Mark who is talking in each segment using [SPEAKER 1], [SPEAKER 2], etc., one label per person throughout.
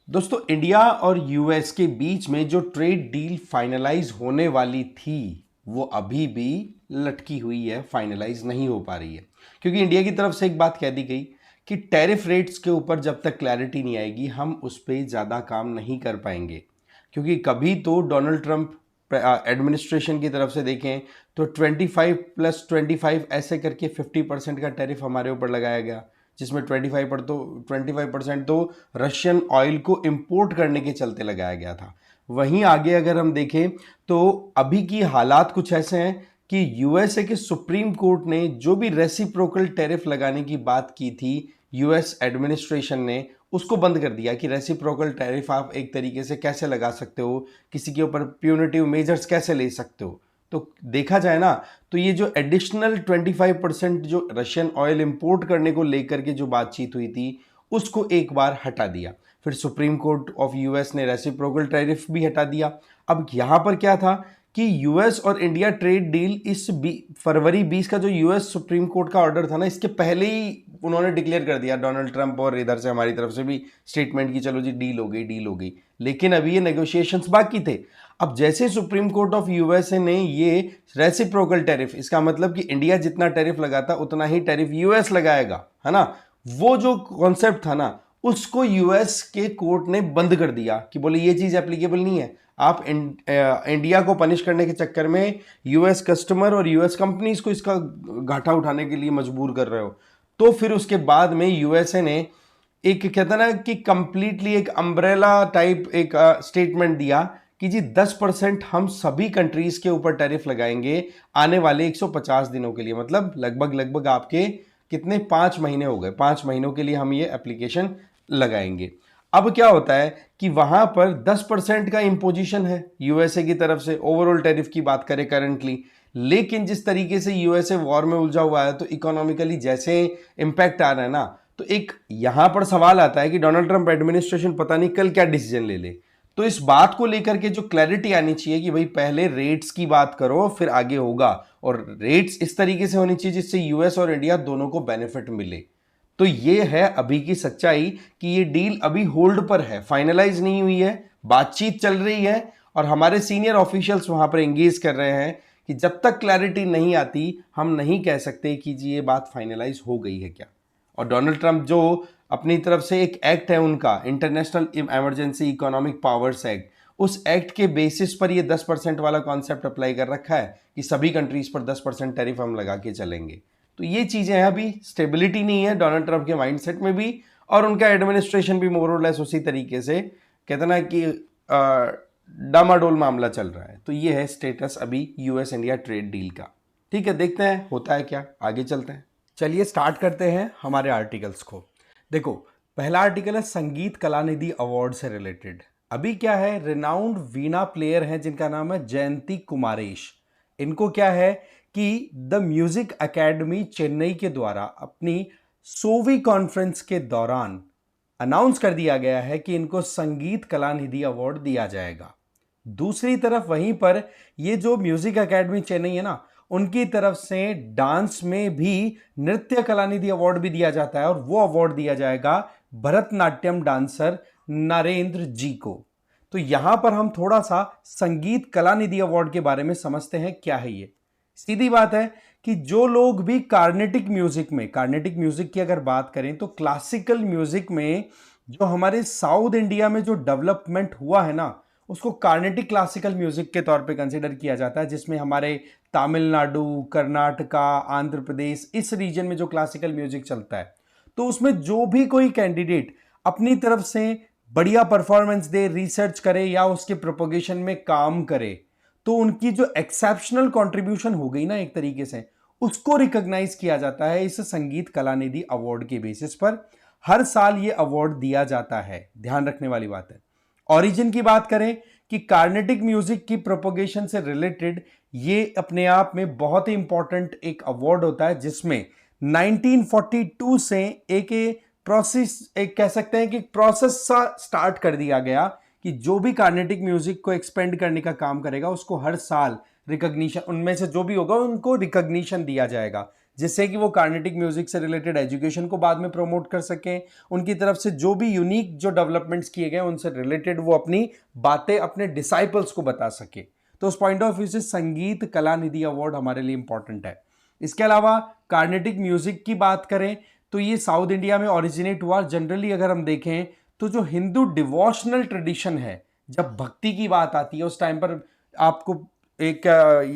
[SPEAKER 1] दोस्तों, इंडिया और यूएस के बीच में जो ट्रेड डील फाइनलाइज होने वाली थी वो अभी भी लटकी हुई है, फाइनलाइज नहीं हो पा रही है। क्योंकि इंडिया की तरफ से एक बात कह दी गई कि टैरिफ रेट्स के ऊपर जब तक क्लैरिटी नहीं आएगी हम उस पर ज़्यादा काम नहीं कर पाएंगे। क्योंकि कभी तो डोनाल्ड ट्रंप एडमिनिस्ट्रेशन की तरफ से देखें तो 25+25 ऐसे करके 50% का टैरिफ हमारे ऊपर लगाया गया, जिसमें 25% तो रशियन ऑयल को इंपोर्ट करने के चलते लगाया गया था। वहीं आगे अगर हम देखें तो अभी की हालात कुछ ऐसे हैं कि यूएसए के सुप्रीम कोर्ट ने जो भी रेसिप्रोकल टैरिफ लगाने की बात की थी, यूएस एडमिनिस्ट्रेशन ने उसको बंद कर दिया कि रेसिप्रोकल टैरिफ आप एक तरीके से कैसे लगा सकते हो, किसी के ऊपर प्यूनिटिव मेजर्स कैसे ले सकते हो। तो देखा जाए ना, तो ये जो एडिशनल 25% जो रशियन ऑयल इंपोर्ट करने को लेकर के जो बातचीत हुई थी उसको एक बार हटा दिया। फिर सुप्रीम कोर्ट ऑफ यूएस ने रेसिप्रोकल टैरिफ भी हटा दिया। अब यहां पर क्या था कि यूएस और इंडिया ट्रेड डील इस फरवरी 20 का जो यूएस सुप्रीम कोर्ट का ऑर्डर था ना, इसके पहले ही उन्होंने डिक्लेयर कर दिया डोनाल्ड ट्रंप, और इधर से हमारी तरफ से भी स्टेटमेंट की चलो जी डील हो गई, डील हो गई। लेकिन अभी ये नेगोशिएशंस बाकी थे। अब जैसे सुप्रीम कोर्ट ऑफ यूएसए ने ये रेसिप्रोकल टैरिफ, इसका मतलब कि इंडिया जितना टैरिफ लगाता उतना ही टैरिफ यूएस लगाएगा, है ना, वो जो कॉन्सेप्ट था ना उसको यूएस के कोर्ट ने बंद कर दिया कि बोले ये चीज एप्लीकेबल नहीं है। आप इंडिया को पनिश करने के चक्कर में यूएस कस्टमर और यूएस कंपनीज को इसका घाटा उठाने के लिए मजबूर कर रहे हो। तो फिर उसके बाद में यूएसए ने एक कहता ना कि कंप्लीटली एक अम्ब्रेला टाइप एक स्टेटमेंट दिया कि जी 10% हम सभी कंट्रीज के ऊपर टैरिफ लगाएंगे आने वाले 150 दिनों के लिए। मतलब लगभग लगभग आपके कितने 5 महीने हो गए, 5 महीनों के लिए हम ये एप्लीकेशन लगाएंगे। अब क्या होता है कि वहां पर 10% का इंपोजिशन है यूएसए की तरफ से, ओवरऑल टैरिफ की बात करें करंटली। लेकिन जिस तरीके से यूएसए वॉर में उलझा हुआ है तो इकोनॉमिकली जैसे इंपैक्ट आ रहा है ना, तो एक यहां पर सवाल आता है कि डोनाल्ड ट्रंप एडमिनिस्ट्रेशन पता नहीं कल क्या डिसीजन ले ले। तो इस बात को लेकर के जो क्लैरिटी आनी चाहिए कि भाई पहले रेट्स की बात करो फिर आगे होगा, और रेट्स इस तरीके से होनी चाहिए जिससे यूएस और इंडिया दोनों को बेनिफिट मिले। तो ये है अभी की सच्चाई कि ये डील अभी होल्ड पर है, फाइनलाइज नहीं हुई है, बातचीत चल रही है और हमारे सीनियर ऑफिशियल्स वहां पर एंगेज कर रहे हैं कि जब तक क्लैरिटी नहीं आती हम नहीं कह सकते कि जी ये बात फाइनलाइज हो गई है क्या। और डोनाल्ड ट्रंप जो अपनी तरफ से एक एक्ट है उनका, international emergency economic powers act, उस एक्ट के बेसिस पर ये 10% वाला कॉन्सेप्ट अप्लाई कर रखा है कि सभी कंट्रीज पर 10% टैरिफ हम लगा के चलेंगे। तो ये चीजें हैं, अभी स्टेबिलिटी नहीं है डोनाल्ड ट्रंप के माइंडसेट में भी, और उनका एडमिनिस्ट्रेशन भी मोर और लेस उसी तरीके से कहते ना कि डामाडोल मामला चल रहा है। तो ये है स्टेटस अभी यूएस इंडिया ट्रेड डील का। ठीक है, देखते हैं होता है क्या, आगे चलते हैं।
[SPEAKER 2] चलिए स्टार्ट करते हैं हमारे आर्टिकल्स को। देखो, पहला आर्टिकल है संगीत कलानिधि अवार्ड से रिलेटेड। अभी क्या है, रिनाउंड वीणा प्लेयर हैं जिनका नाम है जयंती कुमारेश। इनको क्या है कि द म्यूजिक एकेडमी चेन्नई के द्वारा अपनी 100वीं कॉन्फ्रेंस के दौरान अनाउंस कर दिया गया है कि इनको संगीत कलानिधि अवार्ड दिया जाएगा। दूसरी तरफ वहीं पर ये जो म्यूजिक एकेडमी चेन्नई है ना, उनकी तरफ से डांस में भी नृत्य कलानिधि अवार्ड भी दिया जाता है, और वो अवार्ड दिया जाएगा भरतनाट्यम डांसर नरेंद्र जी को। तो यहां पर हम थोड़ा सा संगीत कलानिधि अवार्ड के बारे में समझते हैं क्या है ये। सीधी बात है कि जो लोग भी कार्नेटिक म्यूजिक की अगर बात करें तो क्लासिकल म्यूजिक में जो हमारे साउथ इंडिया में जो डेवलपमेंट हुआ है ना, उसको कार्नेटिक क्लासिकल म्यूजिक के तौर पे कंसीडर किया जाता है, जिसमें हमारे तमिलनाडु, कर्नाटका, आंध्र प्रदेश, इस रीजन में जो क्लासिकल म्यूजिक चलता है, तो उसमें जो भी कोई कैंडिडेट अपनी तरफ से बढ़िया परफॉर्मेंस दे, रिसर्च करे या उसके प्रोपोगेशन में काम करे, तो उनकी जो एक्सेप्शनल कंट्रीब्यूशन हो गई ना एक तरीके से, उसको रिकॉग्नाइज किया जाता है इस संगीत कलानिधि अवार्ड के बेसिस पर। हर साल ये अवार्ड दिया जाता है, ध्यान रखने वाली बात है। ओरिजिन की बात करें कि कार्नेटिक म्यूजिक की प्रोपोगेशन से रिलेटेड ये अपने आप में बहुत ही इंपॉर्टेंट एक अवार्ड होता है, जिसमें 1942 से एक प्रोसेस, एक कह सकते हैं कि प्रोसेस सा स्टार्ट कर दिया गया कि जो भी कार्नेटिक म्यूजिक को एक्सपेंड करने का काम करेगा उसको हर साल रिकॉग्निशन, उनमें से जो भी होगा उनको रिकॉग्निशन दिया जाएगा। जिससे कि वो कार्नेटिक म्यूजिक से रिलेटेड एजुकेशन को बाद में प्रमोट कर सकें। उनकी तरफ से जो भी यूनिक जो डेवलपमेंट्स किए गए उनसे रिलेटेड वो अपनी बातें अपने डिसाइपल्स को बता सके। तो उस पॉइंट ऑफ व्यू से संगीत कला निधि अवार्ड हमारे लिए इंपॉर्टेंट है। इसके अलावा कार्नेटिक म्यूजिक की बात करें तो ये साउथ इंडिया में ओरिजिनेट हुआ। जनरली अगर हम देखें तो जो हिंदू डिवोशनल ट्रेडिशन है, जब भक्ति की बात आती है उस टाइम पर आपको एक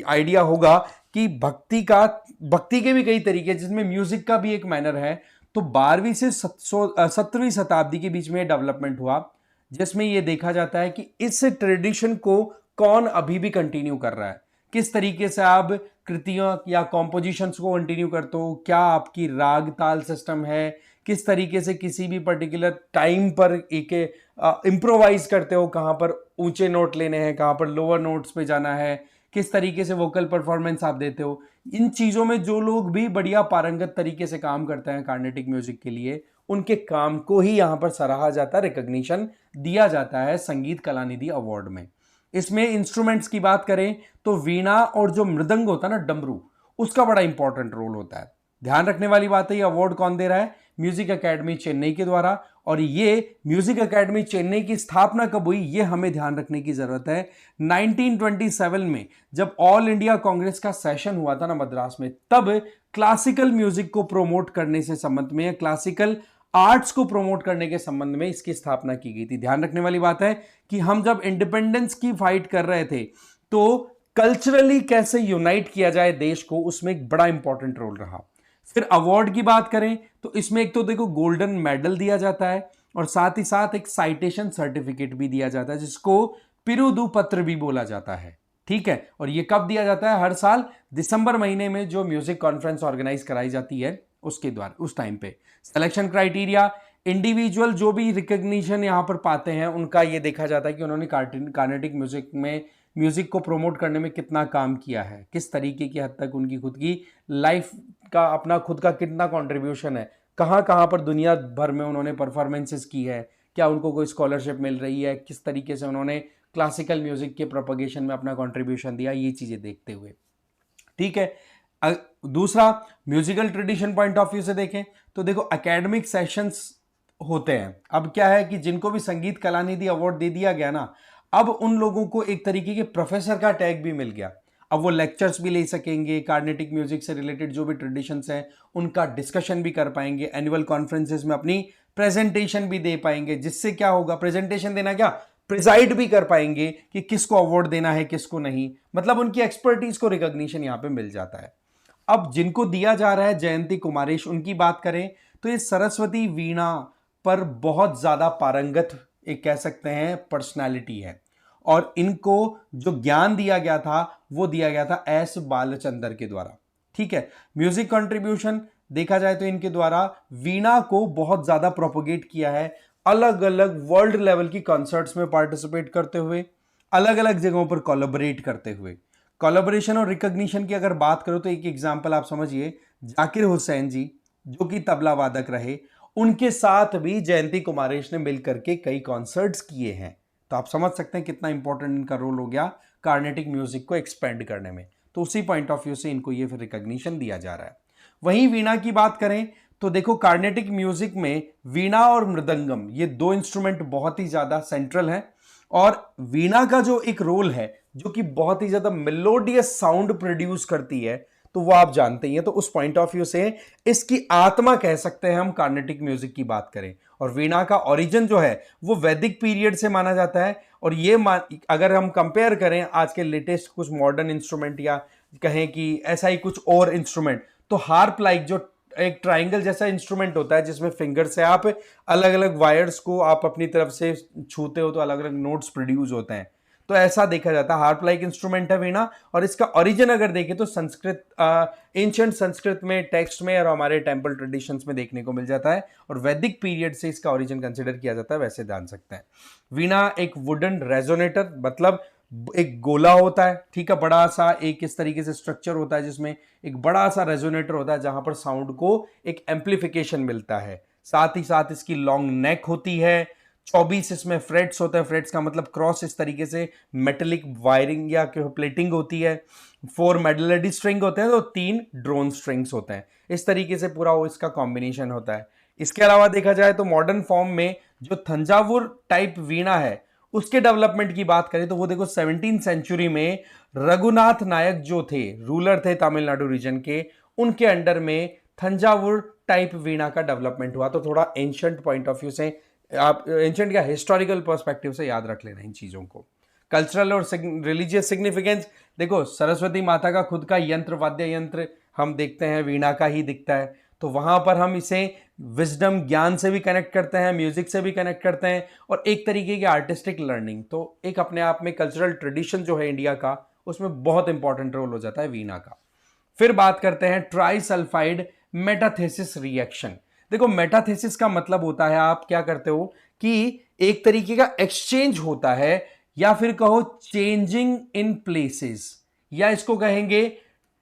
[SPEAKER 2] आइडिया होगा कि भक्ति के भी कई तरीके, जिसमें म्यूजिक का भी एक मैनर है। तो 12वीं से 17वीं शताब्दी के बीच में डेवलपमेंट हुआ, जिसमें यह देखा जाता है कि इस ट्रेडिशन को कौन अभी भी कंटिन्यू कर रहा है, किस तरीके से आप कृतियों या कॉम्पोजिशंस को कंटिन्यू करते हो, क्या आपकी राग ताल सिस्टम है, किस तरीके से किसी भी पर्टिकुलर टाइम पर एक इम्प्रोवाइज करते हो, कहां पर ऊंचे नोट लेने हैं, कहां पर लोअर नोट्स पे जाना है, किस तरीके से वोकल परफॉर्मेंस आप देते हो। इन चीजों में जो लोग भी बढ़िया पारंगत तरीके से काम करते हैं कार्नेटिक म्यूजिक के लिए, उनके काम को ही यहां पर सराहा जाता है, रिकॉग्निशन दिया जाता है संगीत कला निधि अवार्ड में। इसमें इंस्ट्रूमेंट्स की बात करें तो वीणा और जो मृदंग होता है ना, डमरू, उसका बड़ा इंपॉर्टेंट रोल होता है। ध्यान रखने वाली बात है, ये अवार्ड कौन दे रहा है? म्यूजिक एकेडमी चेन्नई के द्वारा। और ये म्यूजिक एकेडमी चेन्नई की स्थापना कब हुई, ये हमें ध्यान रखने की जरूरत है। 1927 में जब ऑल इंडिया कांग्रेस का सेशन हुआ था ना मद्रास में, तब क्लासिकल म्यूजिक को प्रोमोट करने से संबंध में, क्लासिकल आर्ट्स को प्रमोट करने के संबंध में इसकी स्थापना की गई थी। ध्यान रखने वाली बात है कि हम जब इंडिपेंडेंस की फाइट कर रहे थे तो कल्चरली कैसे यूनाइट किया जाए देश को, उसमें एक बड़ा इंपॉर्टेंट रोल रहा। फिर अवार्ड की बात करें तो इसमें एक तो देखो गोल्डन मेडल दिया जाता है और साथ ही साथ एक साइटेशन सर्टिफिकेट भी दिया जाता है, जिसको पिरुदु पत्र भी बोला जाता है। ठीक है, और ये कब दिया जाता है? हर साल दिसंबर महीने में जो म्यूजिक कॉन्फ्रेंस ऑर्गेनाइज कराई जाती है उसके द्वारा, उस टाइम पे। सिलेक्शन क्राइटेरिया, इंडिविजुअल जो भी रिकॉग्निशन यहां पर पाते हैं उनका ये देखा जाता है कि उन्होंने कार्नेटिक म्यूजिक में म्यूजिक को प्रमोट करने में कितना काम किया है, किस तरीके की हद तक उनकी खुद की लाइफ का अपना खुद का कितना कंट्रीब्यूशन है, कहां कहां पर दुनिया भर में उन्होंने परफॉर्मेंसेस की है, क्या उनको कोई स्कॉलरशिप मिल रही है, किस तरीके से उन्होंने क्लासिकल म्यूजिक के प्रोपगेशन में अपना कंट्रीब्यूशन दिया, ये चीजें देखते हुए। ठीक है, दूसरा musical tradition point of view से देखें तो देखो एकेडमिक सेशंस होते हैं। अब क्या है कि जिनको भी संगीत कला निधि अवार्ड दे दिया गया ना, अब उन लोगों को एक तरीके के प्रोफेसर का टैग भी मिल गया। अब वो लेक्चर्स भी ले सकेंगे, कार्नेटिक म्यूजिक से रिलेटेड जो भी ट्रेडिशंस हैं उनका डिस्कशन भी कर पाएंगे, एनुअल कॉन्फ्रेंसेस में अपनी प्रेजेंटेशन भी दे पाएंगे, जिससे क्या होगा, प्रेजेंटेशन देना क्या, प्रिजाइड भी कर पाएंगे कि किसको अवार्ड देना है किसको नहीं। मतलब उनकी एक्सपर्टीज को रिकॉग्निशन यहां पे मिल जाता है। अब जिनको दिया जा रहा है जयंती कुमारेश, उनकी बात करें तो ये सरस्वती वीणा पर बहुत ज्यादा पारंगत एक कह सकते हैं पर्सनालिटी है, और इनको जो ज्ञान दिया गया था वो दिया गया था एस बालचंदर के द्वारा। ठीक है, म्यूजिक कंट्रीब्यूशन देखा जाए तो इनके द्वारा वीणा को बहुत ज्यादा प्रोपोगेट किया है, अलग अलग वर्ल्ड लेवल की कॉन्सर्ट्स में पार्टिसिपेट करते हुए, अलग अलग जगहों पर कोलैबोरेट करते हुए। कोलैबोरेशन और रिकॉग्निशन की अगर बात करो तो एक एग्जांपल आप समझिए, जाकिर हुसैन जी जो कि तबला वादक रहे, उनके साथ भी जयंती कुमारेश ने मिलकर के कई कॉन्सर्ट्स किए हैं। तो आप समझ सकते हैं कितना इंपॉर्टेंट इनका रोल हो गया कार्नेटिक म्यूजिक को एक्सपेंड करने में। तो उसी पॉइंट ऑफ व्यू से इनको ये फिर रिकॉग्निशन दिया जा रहा है। वहीं वीणा की बात करें तो देखो कार्नेटिक म्यूजिक में वीणा और मृदंगम ये दो इंस्ट्रूमेंट बहुत ही ज्यादा सेंट्रल हैं, और वीणा का जो एक रोल है जो कि बहुत ही ज्यादा मेलोडियस साउंड प्रोड्यूस करती है, तो वो आप जानते ही हैं। तो उस पॉइंट ऑफ व्यू से इसकी आत्मा कह सकते हैं हम कार्नेटिक म्यूजिक की बात करें। और वीणा का ओरिजिन जो है वो वैदिक पीरियड से माना जाता है, और ये अगर हम कंपेयर करें आज के लेटेस्ट कुछ मॉडर्न इंस्ट्रूमेंट या कहें कि ऐसा ही कुछ और इंस्ट्रूमेंट, तो हार्प लाइक जो एक ट्राइंगल जैसा इंस्ट्रूमेंट होता है जिसमें फिंगर से आप अलग अलग वायर्स को आप अपनी तरफ से छूते हो तो अलग अलग नोट्स प्रोड्यूस होते हैं, तो ऐसा देखा जाता है। हार्प लाइक इंस्ट्रूमेंट है वीणा, और इसका ओरिजिन अगर देखें तो संस्कृत, एंशिएंट संस्कृत में टेक्स्ट में और हमारे टेम्पल ट्रेडिशंस में देखने को मिल जाता है, और वैदिक पीरियड से इसका ओरिजिन कंसिडर किया जाता है, वैसे जान सकते हैं। वीणा एक वुडन रेजोनेटर, मतलब एक गोला होता है, ठीक है, बड़ा सा एक इस तरीके से स्ट्रक्चर होता है जिसमें एक बड़ा सा रेजोनेटर होता है जहां पर साउंड को एक एम्पलीफिकेशन मिलता है। साथ ही साथ इसकी लॉन्ग नेक होती है, 24 इसमें फ्रेट्स होते हैं, फ्रेट्स का मतलब क्रॉस इस तरीके से मेटेलिक वायरिंग या प्लेटिंग होती है, 4 मेडलरी स्ट्रिंग होते हैं, तो 3 ड्रोन स्ट्रिंग्स होते हैं। इस तरीके से पूरा वो इसका कॉम्बिनेशन होता है। इसके अलावा देखा जाए तो मॉडर्न फॉर्म में जो थंजावुर टाइप वीणा है उसके डेवलपमेंट की बात करें तो वो देखो 17 सेंचुरी में रघुनाथ नायक जो थे, रूलर थे तमिलनाडु रीजन के, उनके अंडर में थंजावुर टाइप वीणा का डेवलपमेंट हुआ। तो थोड़ा एंशंट पॉइंट ऑफ व्यू से, आप एंशंट या हिस्टोरिकल पर्सपेक्टिव से याद रख लेना इन चीजों को। कल्चरल और रिलीजियस सिग्निफिकेंस, देखो सरस्वती माता का खुद का यंत्र, वाद्य यंत्र हम देखते हैं वीणा का ही दिखता है, तो वहां पर हम इसे विजडम, ज्ञान से भी कनेक्ट करते हैं, म्यूजिक से भी कनेक्ट करते हैं, और एक तरीके की आर्टिस्टिक लर्निंग। तो एक अपने आप में कल्चरल ट्रेडिशन जो है इंडिया का, उसमें बहुत इंपॉर्टेंट रोल हो जाता है वीणा का। फिर बात करते हैं ट्राइसल्फाइड मेटाथेसिस रिएक्शन। देखो मेटाथेसिस का मतलब होता है, आप क्या करते हो कि एक तरीके का एक्सचेंज होता है, या फिर कहो चेंजिंग इन प्लेसेस, या इसको कहेंगे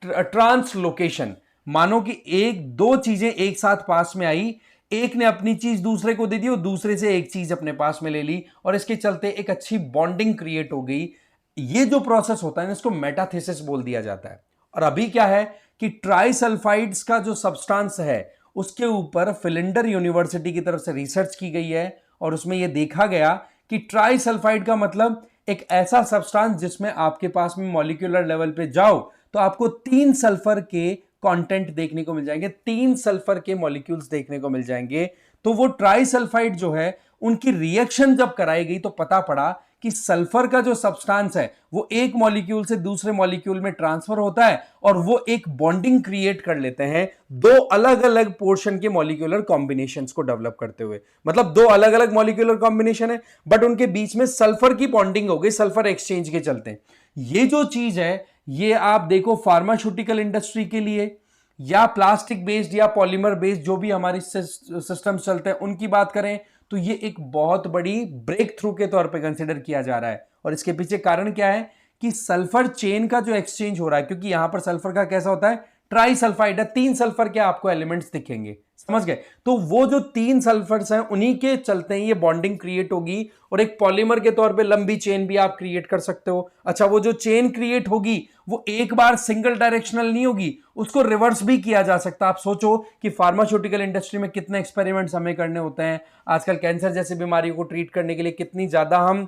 [SPEAKER 2] ट्रांसलोकेशन। मानो कि एक दो चीजें एक साथ पास में आई, एक ने अपनी चीज दूसरे को दे दी और दूसरे से एक चीज अपने पास में ले ली, और इसके चलते एक अच्छी बॉन्डिंग क्रिएट हो गई। ये जो प्रोसेस होता है इसको मेटाथेसिस बोल दिया जाता है। और अभी क्या है कि ट्राइसल्फाइड्स का जो सब्सटेंस है उसके ऊपर फिलिंडर यूनिवर्सिटी की तरफ से रिसर्च की गई है, और उसमें यह देखा गया कि ट्राइसल्फाइड का मतलब एक ऐसा सब्सटेंस जिसमें आपके पास में मॉलिक्यूलर लेवल पे जाओ तो आपको 3 सल्फर के कंटेंट देखने को मिल जाएंगे, 3 सल्फर के मॉलिक्यूल्स देखने को मिल जाएंगे। तो वो ट्राइसल्फाइड जो है उनकी रिएक्शन जब कराई गई तो पता पड़ा कि सल्फर का जो सब्सटेंस है वो एक मॉलिक्यूल से दूसरे मॉलिक्यूल में ट्रांसफर होता है, और वो एक बॉन्डिंग क्रिएट कर लेते हैं दो अलग अलग पोर्शन के मॉलिक्यूलर कॉम्बिनेशंस को डेवलप करते हुए। मतलब दो अलग अलग मॉलिक्यूलर कॉम्बिनेशन है, बट उनके बीच में सल्फर की बॉन्डिंग हो गई सल्फर एक्सचेंज के चलते। ये जो चीज है ये आप देखो फार्मास्यूटिकल इंडस्ट्री के लिए, या प्लास्टिक बेस्ड या पॉलीमर बेस्ड जो भी हमारे सिस्टम चलते हैं उनकी बात करें, तो ये एक बहुत बड़ी ब्रेक थ्रू के तौर पे कंसिडर किया जा रहा है। और इसके पीछे कारण क्या है कि सल्फर चेन का जो एक्सचेंज हो रहा है, क्योंकि यहां पर सल्फर का कैसा होता है, ट्राइसल्फाइड है, 3 सल्फर के आपको एलिमेंट्स दिखेंगे, समझ गए। तो वो जो 3 सल्फर्स हैं उन्हीं के चलते ही ये बॉन्डिंग क्रिएट होगी, और एक पॉलीमर के तौर पे लंबी चेन भी आप क्रिएट कर सकते हो। अच्छा, वो जो चेन क्रिएट होगी वो एक बार सिंगल डायरेक्शनल नहीं होगी, उसको रिवर्स भी किया जा सकता है। आप सोचो कि फार्मास्यूटिकल इंडस्ट्री में कितने एक्सपेरिमेंट्स हमें करने होते हैं, आजकल कैंसर जैसी बीमारियों को ट्रीट करने के लिए कितनी ज्यादा हम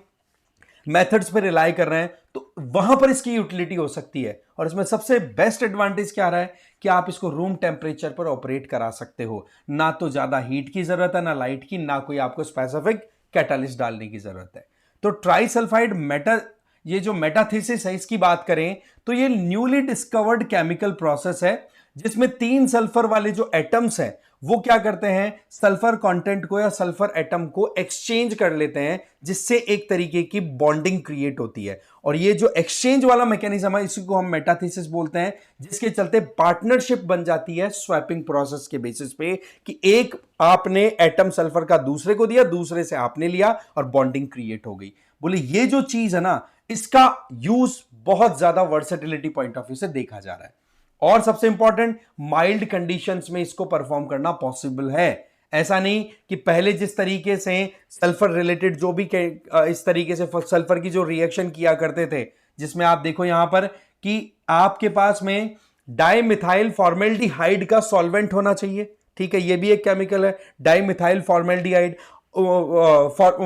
[SPEAKER 2] मेथड्स पे रिलाई कर रहे हैं, तो वहां पर इसकी यूटिलिटी हो सकती है। और इसमें सबसे बेस्ट एडवांटेज क्या आ रहा है कि आप इसको रूम टेम्परेचर पर ऑपरेट करा सकते हो, ना तो ज्यादा हीट की जरूरत है, ना लाइट की, ना कोई आपको स्पेसिफिक कैटालिस्ट डालने की जरूरत है। तो ट्राइसल्फाइड ये जो मेटाथेसिस है इसकी बात करें तो ये न्यूली डिस्कवर्ड केमिकल प्रोसेस है, जिसमें 3 सल्फर वाले जो एटम्स हैं वो क्या करते हैं, सल्फर कंटेंट को या सल्फर एटम को एक्सचेंज कर लेते हैं, जिससे एक तरीके की बॉन्डिंग क्रिएट होती है। और ये जो एक्सचेंज वाला मैकेनिज्म है इसी को हम मेटाथेसिस बोलते हैं, जिसके चलते पार्टनरशिप बन जाती है स्वैपिंग प्रोसेस के बेसिस पे, कि एक आपने एटम सल्फर का दूसरे को दिया, दूसरे से आपने लिया, और बॉन्डिंग क्रिएट हो गई। बोले ये जो चीज है ना, इसका यूज बहुत ज्यादा वर्सेटिलिटी पॉइंट ऑफ व्यू से देखा जा रहा है, और सबसे इंपॉर्टेंट माइल्ड कंडीशंस में इसको परफॉर्म करना पॉसिबल है। ऐसा नहीं कि पहले जिस तरीके से सल्फर रिलेटेड जो भी इस तरीके से सल्फर की जो रिएक्शन किया करते थे, जिसमें आप देखो यहां पर कि आपके पास में डाइमिथाइल फॉर्मेल्डिहाइड का सॉल्वेंट होना चाहिए, ठीक है, ये भी एक केमिकल है, डाइमिथाइल फॉर्मेल्डिहाइड,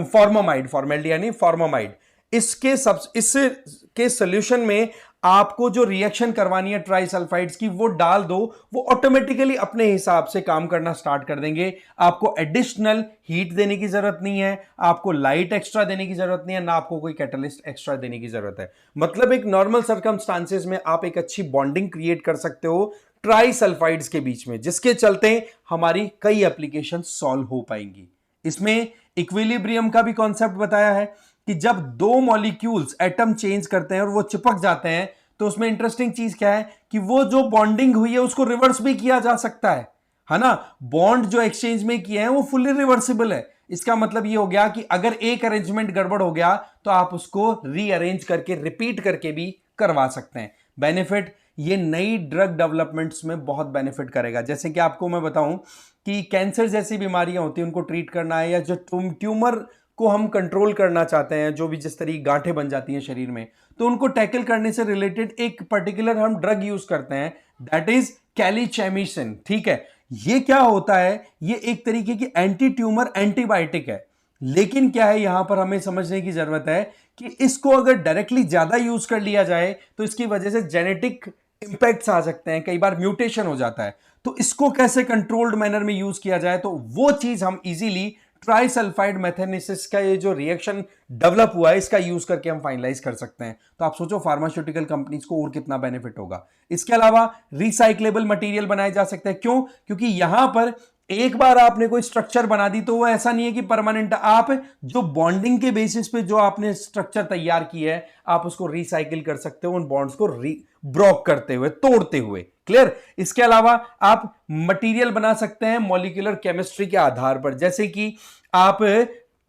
[SPEAKER 2] फॉर्मोमाइड, फॉर्मेल्डिहाइड नहीं फॉर्मोमाइड। इसके सोल्यूशन में आपको जो रिएक्शन करवानी है ट्राइसल्फाइड्स की वो डाल दो, वो ऑटोमेटिकली अपने हिसाब से काम करना स्टार्ट कर देंगे। आपको एडिशनल हीट देने की जरूरत नहीं है, आपको लाइट एक्स्ट्रा देने की जरूरत नहीं है, ना आपको कोई कैटलिस्ट एक्स्ट्रा देने की जरूरत है। मतलब एक नॉर्मल सर्कमस्टांसेस में आप एक अच्छी बॉन्डिंग क्रिएट कर सकते हो ट्राइसल्फाइड्स के बीच में, जिसके चलते हमारी कई एप्लीकेशन सॉल्व हो पाएंगी। इसमें इक्विलिब्रियम का भी कॉन्सेप्ट बताया है कि जब दो मॉलिक्यूल्स एटम चेंज करते हैं और वो चिपक जाते हैं, तो उसमें इंटरेस्टिंग चीज क्या है कि वो जो बॉन्डिंग हुई है उसको रिवर्स भी किया जा सकता है ना। बॉन्ड जो एक्सचेंज में किए हैं वो फुल्ली रिवर्सिबल है। इसका मतलब ये हो गया कि अगर एक अरेंजमेंट गड़बड़ हो गया तो आप उसको रीअरेंज करके रिपीट करके भी करवा सकते हैं। बेनिफिट, ये नई ड्रग डेवलपमेंट्स में बहुत बेनिफिट करेगा। जैसे कि आपको मैं बताऊं कि कैंसर जैसी बीमारियां होती हैं उनको ट्रीट करना है, या जो ट्यूमर को हम कंट्रोल करना चाहते हैं, जो भी जिस तरीके गांठें बन जाती हैं शरीर में, तो उनको टैकल करने से रिलेटेड एक पर्टिकुलर हम ड्रग यूज करते हैं, दैट इज कैलीचैमिसिन। ठीक है, ये क्या होता है, ये एक तरीके की एंटी ट्यूमर एंटीबायोटिक है। लेकिन क्या है, यहां पर हमें समझने की जरूरत है कि इसको अगर डायरेक्टली ज्यादा यूज कर लिया जाए तो इसकी वजह से जेनेटिक इंपैक्ट्स आ सकते हैं, कई बार म्यूटेशन हो जाता है। तो इसको कैसे कंट्रोल्ड मैनर में यूज किया जाए, तो वो चीज हम इजीली ट्राइसल्फाइड मेथेनेसिस का ये जो रिएक्शन डेवलप हुआ है, इसका यूज करके हम फाइनलाइज कर सकते हैं। तो आप सोचो फार्मास्यूटिकल कंपनीज को और कितना बेनिफिट होगा। इसके अलावा रिसाइक्लेबल मटेरियल बनाए जा सकते हैं। क्यों? क्योंकि यहां पर एक बार आपने कोई स्ट्रक्चर बना दी तो वो ऐसा नहीं है कि परमानेंट, आप जो बॉन्डिंग के बेसिस पे जो आपने स्ट्रक्चर तैयार किया है, आप उसको रिसाइकिल कर सकते हो, उन बॉन्ड्स को ब्रोक करते हुए, तोड़ते हुए। क्लियर? इसके अलावा आप मटेरियल बना सकते हैं मॉलिक्यूलर केमिस्ट्री के आधार पर, जैसे कि आप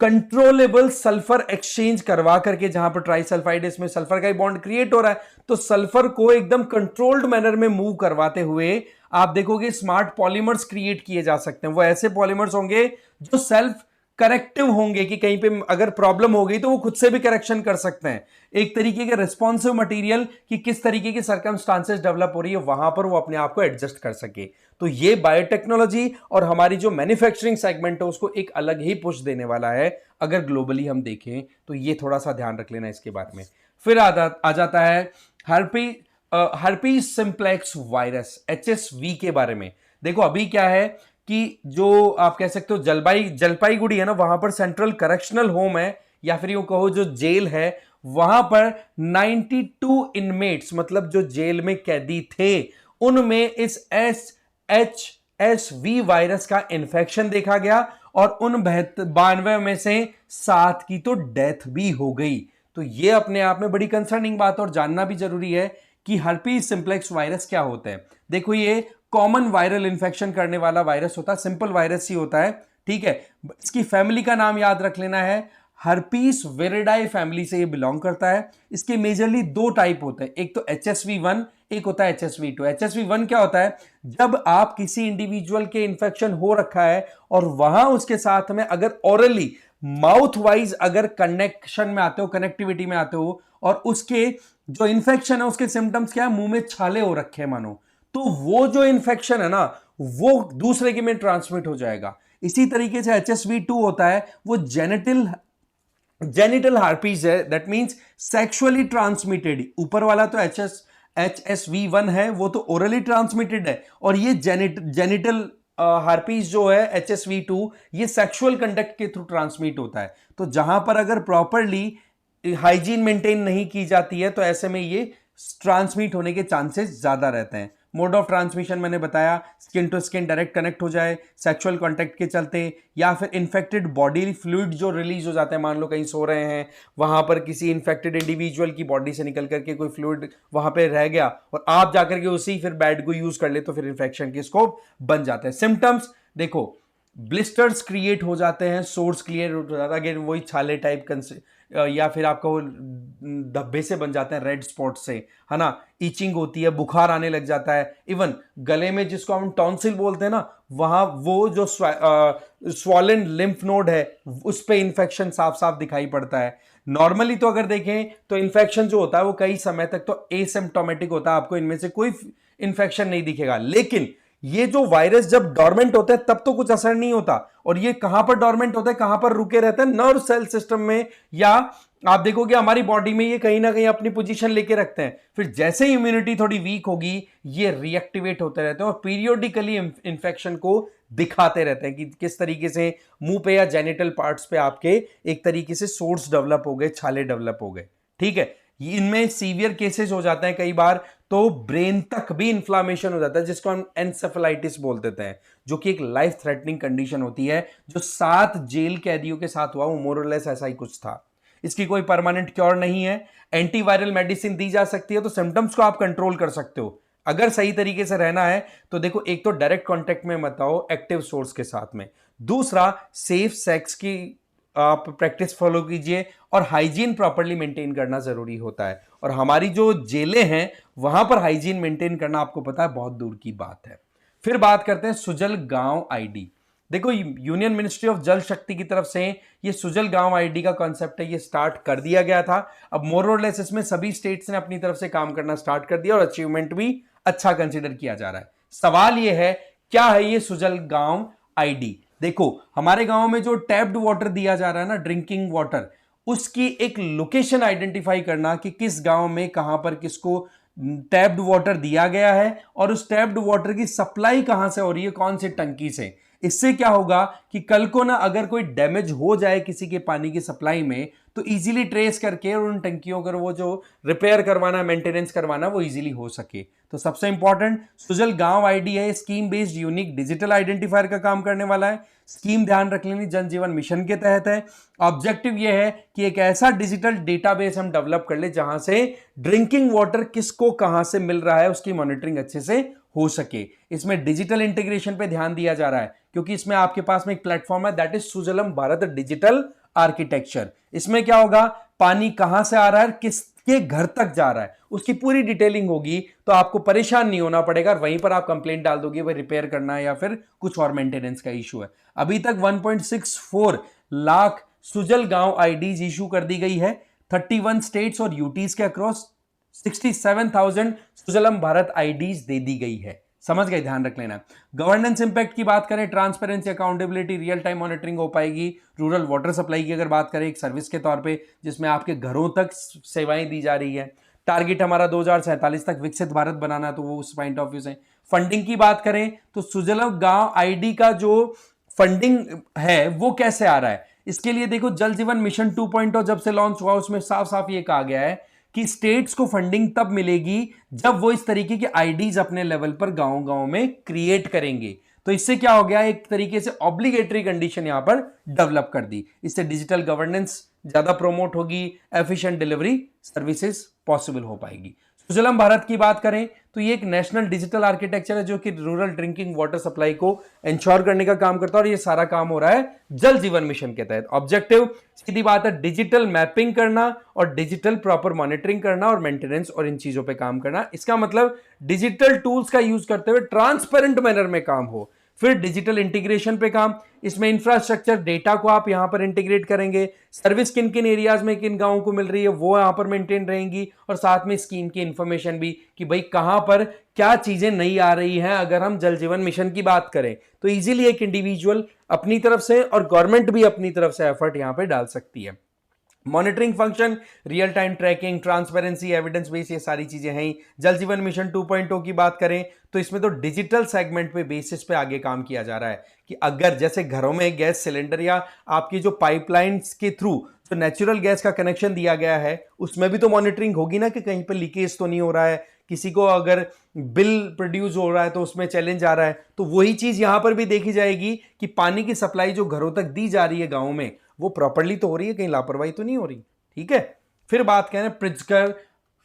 [SPEAKER 2] कंट्रोलेबल सल्फर एक्सचेंज करवा करके, जहां पर ट्राइसल्फाइड, इसमें सल्फर का ही बॉन्ड क्रिएट हो रहा है, तो सल्फर को एकदम कंट्रोल्ड मैनर में मूव करवाते हुए आप देखोगे स्मार्ट पॉलीमर्स क्रिएट किए जा सकते हैं। वो ऐसे पॉलीमर्स होंगे जो सेल्फ करेक्टिव होंगे, कि कहीं पे अगर प्रॉब्लम हो गई तो वो खुद से भी करेक्शन कर सकते हैं। एक तरीके के रिस्पॉन्सिव मटेरियल, कि किस तरीके की सर्कमस्टांसेस डेवलप हो रही है, वहां पर वो अपने आप को एडजस्ट कर सके। तो ये बायोटेक्नोलॉजी और हमारी जो मैन्युफैक्चरिंग सेगमेंट है उसको एक अलग ही पुश देने वाला है। अगर ग्लोबली हम देखें तो ये थोड़ा सा ध्यान रख लेना इसके बारे में। फिर आ जाता है हर्पीज सिंप्लेक्स वायरस, HSV के बारे में। देखो अभी क्या है कि जो आप कह सकते हो जलपाईगुड़ी है ना, वहां पर सेंट्रल करेक्शनल होम है, या फिर यूं कहो जो जेल है, वहां पर 92 इनमेट्स, मतलब जो जेल में कैदी थे, उनमें इस HSV वायरस का इन्फेक्शन देखा गया, और उन 92 में से 7 की तो डेथ भी हो गई। तो ये अपने आप में बड़ी कंसर्निंग बात, और जानना भी जरूरी है कि हर्पीज सिंप्लेक्स वायरस क्या होता है। देखो ये कॉमन वायरल इंफेक्शन करने वाला वायरस होता है, सिंपल वायरस ही होता है। ठीक है, इसकी फैमिली का नाम याद रख लेना है, हर्पीस विरिडाई फैमिली से ये बिलोंग करता है। इसके मेजरली 2 टाइप होते हैं, एक तो HSV1, एक होता है HSV2। HSV1 क्या होता है, जब आप किसी इंडिविजुअल के इंफेक्शन हो रखा है और वहां उसके साथ में अगर ओरली माउथ वाइज अगर कनेक्शन में आते हो, कनेक्टिविटी में आते हो, और उसके जो इंफेक्शन है उसके सिम्टम्स क्या है, मुंह में छाले हो रखे हैं मानो, तो वो जो इंफेक्शन है ना, वो दूसरे के में ट्रांसमिट हो जाएगा। इसी तरीके से HSV2 होता है, वो जेनिटल हार्पीज है, दैट मींस सेक्सुअली ट्रांसमिटेड। ऊपर वाला तो HSV1 है, वो तो ओरली ट्रांसमिटेड है, और ये जेनिटल हार्पीज जो है HSV2, ये सेक्सुअल कंडक्ट के थ्रू ट्रांसमिट होता है। तो जहां पर अगर प्रॉपरली हाइजीन मेंटेन नहीं की जाती है तो ऐसे में ये ट्रांसमिट होने के चांसेस ज्यादा रहते हैं। मोड ऑफ ट्रांसमिशन मैंने बताया, skin to skin direct connect हो जाए, सेक्सुअल कांटेक्ट के चलते, या फिर इन्फेक्टेड बॉडी फ्लूइड जो रिलीज हो जाता है, मान लो कहीं सो रहे हैं, वहां पर किसी इन्फेक्टेड इंडिविजुअल की बॉडी से निकल करके कोई फ्लूइड वहां पे रह गया और आप जाकर के उसी फिर बेड को यूज कर ले, तो फिर इन्फेक्शन के स्कोप बन जाते हैं। सिम्टम्स देखो, ब्लिस्टर्स क्रिएट हो जाते हैं, सोर्स क्लियर हो जाता है, अगेन वही छाले टाइप या फिर आपका वो धब्बे से बन जाते हैं, रेड स्पॉट से, है ना, ईचिंग होती है, बुखार आने लग जाता है, इवन गले में जिसको हम टॉन्सिल बोलते हैं ना, वहां वो जो स्वॉलन लिम्फ नोड है उस पे इंफेक्शन साफ साफ दिखाई पड़ता है। नॉर्मली तो अगर देखें तो इन्फेक्शन जो होता है वो कई समय तक तो एसिम्प्टोमेटिक होता है, आपको इनमें से कोई इन्फेक्शन नहीं दिखेगा। लेकिन ये जो वायरस जब डोरमेंट होता है तब तो कुछ असर नहीं होता, और ये कहां पर डोरमेंट होता है, कहां पर रुके रहते हैं, नर्व सेल सिस्टम में, या आप देखोगे हमारी बॉडी में ये कहीं ना कहीं अपनी पोजीशन लेके रखते हैं। फिर जैसे ही इम्यूनिटी थोड़ी वीक होगी ये रिएक्टिवेट होते रहते हैं और पीरियोडिकली इन्फेक्शन को दिखाते रहते हैं कि किस तरीके से मुंह पे या जेनिटल पार्ट्स पे आपके एक तरीके से सोर्स डेवलप हो गए, छाले डेवलप हो गए। ठीक है, इनमें सीवियर केसेस हो जाते हैं कई बार, तो ब्रेन तक भी इंफ्लामेशन हो जाता है, जिसको हम एंसेफेलाइटिस बोल देते हैं, जो कि एक लाइफ थ्रेटनिंग कंडीशन होती है, जो 7 जेल कैदियों के साथ हुआ, वो मोरलेस ऐसा ही कुछ था। इसकी कोई परमानेंट क्योर नहीं है, एंटीवायरल मेडिसिन दी जा सकती है, तो सिम्टम्स को आप कंट्रोल कर सकते हो अगर सही तरीके से रहना है। तो देखो, एक तो डायरेक्ट कांटेक्ट में मत आओ एक्टिव सोर्स के साथ में, दूसरा सेफ सेक्स की आप प्रैक्टिस फॉलो कीजिए, और हाइजीन प्रॉपर्ली मेंटेन करना जरूरी होता है। और हमारी जो जेलें हैं वहां पर हाइजीन मेंटेन करना आपको पता है बहुत दूर की बात है। फिर बात करते हैं सुजल गांव आईडी। देखो, यूनियन मिनिस्ट्री ऑफ जल शक्ति की तरफ से ये सुजल गांव आईडी का कॉन्सेप्ट है, ये स्टार्ट कर दिया गया था। अब मोर और लेस इसमें सभी स्टेट्स ने अपनी तरफ से काम करना स्टार्ट कर दिया और अचीवमेंट भी अच्छा कंसिडर किया जा रहा है। सवाल ये है, क्या है ये सुजल गांव आईडी? देखो, हमारे गांव में जो टैप्ड वाटर दिया जा रहा है ना, ड्रिंकिंग वाटर, उसकी एक लोकेशन आइडेंटिफाई करना कि किस गांव में कहां पर किसको टैप्ड वाटर दिया गया है और उस टैप्ड वाटर की सप्लाई कहां से हो रही है, कौन से टंकी से। इससे क्या होगा कि कल को ना अगर कोई डैमेज हो जाए किसी के पानी की सप्लाई में, तो इजीली ट्रेस करके और उन टंकियों का वो जो रिपेयर करवाना, मेंटेनेंस करवाना, वो इजीली हो सके। तो सबसे इंपॉर्टेंट सुजल गांव आईडी है, scheme based unique digital identifier का काम करने वाला है। स्कीम ध्यान रख लेनी, जल जीवन मिशन के तहत है। ऑब्जेक्टिव यह है कि एक ऐसा डिजिटल डेटाबेस हम डेवलप कर ले जहां से ड्रिंकिंग वाटर किसको कहां से मिल रहा है उसकी मॉनिटरिंग अच्छे से हो सके। इसमें डिजिटल इंटीग्रेशन पे ध्यान दिया जा रहा है, क्योंकि इसमें आपके पास में एक प्लेटफॉर्म है, that is Sujalam Bharat digital architecture. इसमें क्या होगा, पानी कहां से आ रहा है, किसके घर तक जा रहा है, उसकी पूरी डिटेलिंग होगी, तो आपको परेशान नहीं होना पड़ेगा और वहीं पर आप कंप्लेंट डाल दोगे भाई रिपेयर करना है या फिर कुछ और मेंटेनेंस का इशू है। अभी तक 1.64 लाख सुजल गांव आईडीज इशू कर दी गई है 31 स्टेट्स और यूटीज के अक्रॉस। 67,000 सुजलम भारत आईडीज दे दी गई है। समझ गए, ध्यान रख लेना। गवर्नेंस इंपैक्ट की बात करें, transparency, accountability, real time monitoring हो पाएगी। रूरल वाटर सप्लाई की अगर बात करें एक सर्विस के तौर पे, जिसमें आपके घरों तक सेवाएं दी जा रही है। टारगेट हमारा 2047 तक विकसित भारत बनाना, तो वो उस पॉइंट ऑफ व्यू से। फंडिंग की बात करें तो सुजलम गांव आईडी का जो फंडिंग है वो कैसे आ रहा है, इसके लिए देखो जल जीवन मिशन 2.0 जब से लॉन्च हुआ उसमें साफ साफ ये कहा गया है कि स्टेट्स को फंडिंग तब मिलेगी जब वो इस तरीके के आईडीज अपने लेवल पर गांव गांव में क्रिएट करेंगे। तो इससे क्या हो गया, एक तरीके से ऑब्लिगेटरी कंडीशन यहां पर डेवलप कर दी। इससे डिजिटल गवर्नेंस ज्यादा प्रोमोट होगी, एफिशिएंट डिलीवरी सर्विसेज पॉसिबल हो पाएगी। सुजलम भारत की बात करें तो ये एक नेशनल डिजिटल आर्किटेक्चर है जो कि रूरल ड्रिंकिंग वाटर सप्लाई को इंश्योर करने का काम करता है, और ये सारा काम हो रहा है जल जीवन मिशन के तहत। ऑब्जेक्टिव सीधी बात है, डिजिटल मैपिंग करना और डिजिटल प्रॉपर मॉनिटरिंग करना और मेंटेनेंस और इन चीजों पे काम करना। इसका मतलब डिजिटल टूल्स का यूज करते हुए ट्रांसपेरेंट मैनर में काम हो। फिर डिजिटल इंटीग्रेशन पे काम, इसमें इंफ्रास्ट्रक्चर डेटा को आप यहां पर इंटीग्रेट करेंगे, सर्विस किन किन एरियाज में किन गांवों को मिल रही है वो यहां पर मेंटेन रहेंगी, और साथ में स्कीम की इंफॉर्मेशन भी कि भाई कहां पर क्या चीजें नई आ रही हैं। अगर हम जल जीवन मिशन की बात करें तो इजीली एक इंडिविजुअल अपनी तरफ से और गवर्नमेंट भी अपनी तरफ से एफर्ट यहां पर डाल सकती है। Monitoring function, real time tracking, transparency, evidence base, ये सारी चीजें हैं। जल जीवन मिशन 2.0 की बात करें तो इसमें तो डिजिटल सेगमेंट पे बेसिस पे आगे काम किया जा रहा है कि अगर जैसे घरों में गैस सिलेंडर या आपकी जो पाइपलाइंस के थ्रू जो नेचुरल गैस का कनेक्शन दिया गया है उसमें भी तो मॉनिटरिंग होगी ना कि कहीं पर लीकेज तो नहीं हो रहा है, किसी को अगर बिल प्रोड्यूस हो रहा है तो उसमें चैलेंज आ रहा है, तो वही चीज यहां पर भी देखी जाएगी कि पानी की सप्लाई जो घरों तक दी जा रही है गांव में वो प्रॉपर्ली तो हो रही है, कहीं लापरवाही तो नहीं हो रही। ठीक है, फिर बात करें प्रिट्जकर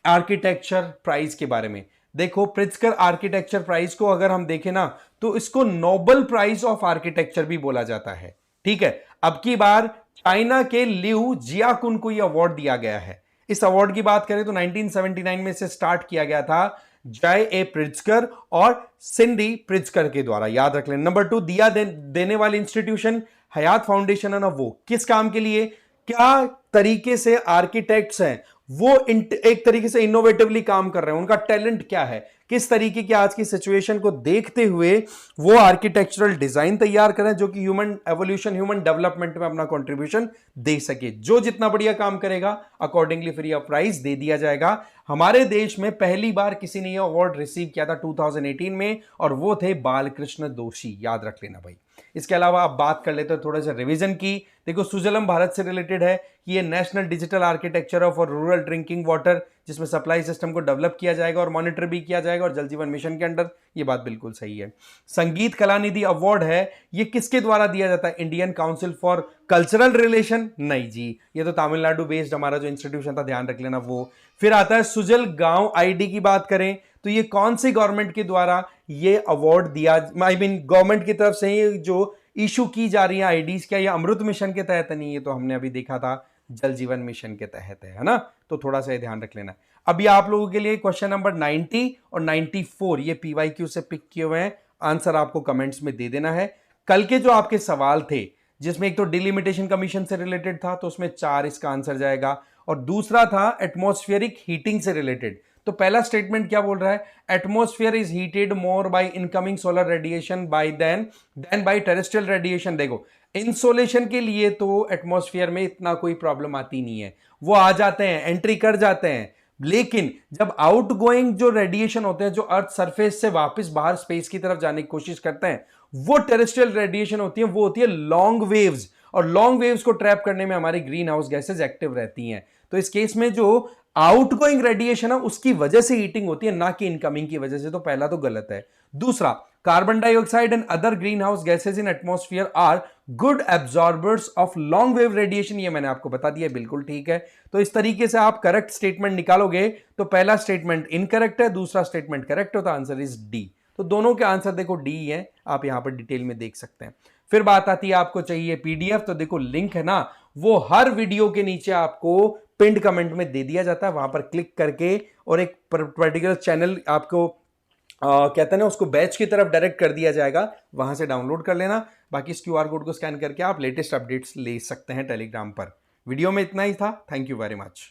[SPEAKER 2] आर्किटेक्चर प्राइज के बारे में। देखो, प्रिट्जकर आर्किटेक्चर प्राइज को अगर हम देखें ना तो इसको नोबेल प्राइज ऑफ आर्किटेक्चर भी बोला जाता है। ठीक है, अब की बार चाइना के लिउ जियाकुन को यह अवार्ड दिया गया है। इस अवार्ड की बात करें तो 1979 में से स्टार्ट किया गया था जय ए प्रिट्जकर और सिंडी प्रिट्जकर के द्वारा, याद रख लें। नंबर 2 दिया देने वाली इंस्टीट्यूशन हयात फाउंडेशन है ना, वो किस काम के लिए, क्या तरीके से आर्किटेक्ट्स हैं वो एक तरीके से इनोवेटिवली काम कर रहे हैं, उनका टैलेंट क्या है, किस तरीके की आज की सिचुएशन को देखते हुए वो आर्किटेक्चरल डिजाइन तैयार करें जो कि ह्यूमन एवोल्यूशन, ह्यूमन डेवलपमेंट में अपना कंट्रीब्यूशन दे सके। जो जितना बढ़िया काम करेगा अकॉर्डिंगली फ्री ऑफ प्राइस दे दिया जाएगा। हमारे देश में पहली बार किसी ने यह अवार्ड रिसीव किया था 2018 में, और वो थे बालकृष्ण दोषी, याद रख लेना भाई। इसके अलावा आप बात कर लेते हैं थोड़ा सा रिवीजन की। देखो, सुजलम भारत से रिलेटेड है कि ये national digital architecture of rural drinking water, जिसमें सप्लाई सिस्टम को डेवलप किया जाएगा और मॉनिटर भी किया जाएगा, और जल जीवन मिशन के अंडर, ये बात बिल्कुल सही है। संगीत कलानिधि अवार्ड है, ये किसके द्वारा दिया जाता है, Indian council for cultural relation? नहीं जी, ये तो तमिलनाडु बेस्ड हमारा जो इंस्टीट्यूशन था, ध्यान रख लेना वो। फिर आता है सुजल गांव आईडी की बात करें तो ये कौन सी गवर्नमेंट के द्वारा ये अवार्ड दिया, आई मीन गवर्नमेंट की तरफ से ये जो इशू की जा रही है आईडीज, क्या ये अमृत मिशन के तहत नहीं, ये तो हमने अभी देखा था जल जीवन मिशन के तहत है ना, तो थोड़ा सा ध्यान रख लेना। अभी आप लोगों के लिए क्वेश्चन नंबर 90 और 94 ये PYQ से पिक किए हुए हैं, आंसर आपको कमेंट्स में दे देना है। कल के जो आपके सवाल थे, जिसमें एक तो डिलिमिटेशन कमीशन से रिलेटेड था, तो उसमें 4 इसका आंसर जाएगा, और दूसरा था एटमॉस्फेरिक हीटिंग से रिलेटेड। तो पहला स्टेटमेंट क्या बोल रहा है? Atmosphere is heated more by incoming solar radiation by than by terrestrial radiation. देखो, इंसोलेशन के लिए तो एटमॉस्फेयर में इतना कोई प्रॉब्लम आती नहीं है, वो आ जाते हैं, एंट्री कर जाते हैं। लेकिन जब आउटगोइंग जो रेडिएशन होते हैं, जो अर्थ सरफेस से वापस बाहर स्पेस की तरफ जाने की कोशिश करते हैं, वो टेरेस्ट्रियल रेडिएशन होती है, वो होती है लॉन्ग वेव्स। और लॉन्ग वेव्स को ट्रैप करने में हमारी ग्रीन हाउस गैसेज एक्टिव रहती हैं। तो इस केस में जो आउटगोइंग रेडिएशन है उसकी वजह से हीटिंग होती है, ना कि इनकमिंग की वजह से। तो पहला तो गलत है। दूसरा, carbon dioxide and other greenhouse gases in atmosphere are good absorbers of long wave radiation, ये मैंने आपको बता दिया, बिल्कुल ठीक है। तो इस तरीके से आप करेक्ट स्टेटमेंट निकालोगे तो पहला स्टेटमेंट इनकरेक्ट है, दूसरा स्टेटमेंट करेक्ट होता, आंसर इज डी। तो दोनों के आंसर देखो डी है, आप यहां पर डिटेल में देख सकते हैं। फिर बात आती है, आपको चाहिए पीडीएफ, तो देखो लिंक है ना, वो हर वीडियो के नीचे आपको पिंड कमेंट में दे दिया जाता है। वहां पर क्लिक करके और एक पर्टिकुलर चैनल आपको कहते हैं ना, उसको बैच की तरफ डायरेक्ट कर दिया जाएगा, वहां से डाउनलोड कर लेना। बाकी इस क्यूआर कोड को स्कैन करके आप लेटेस्ट अपडेट्स ले सकते हैं टेलीग्राम पर। वीडियो में इतना ही था। Thank you very much.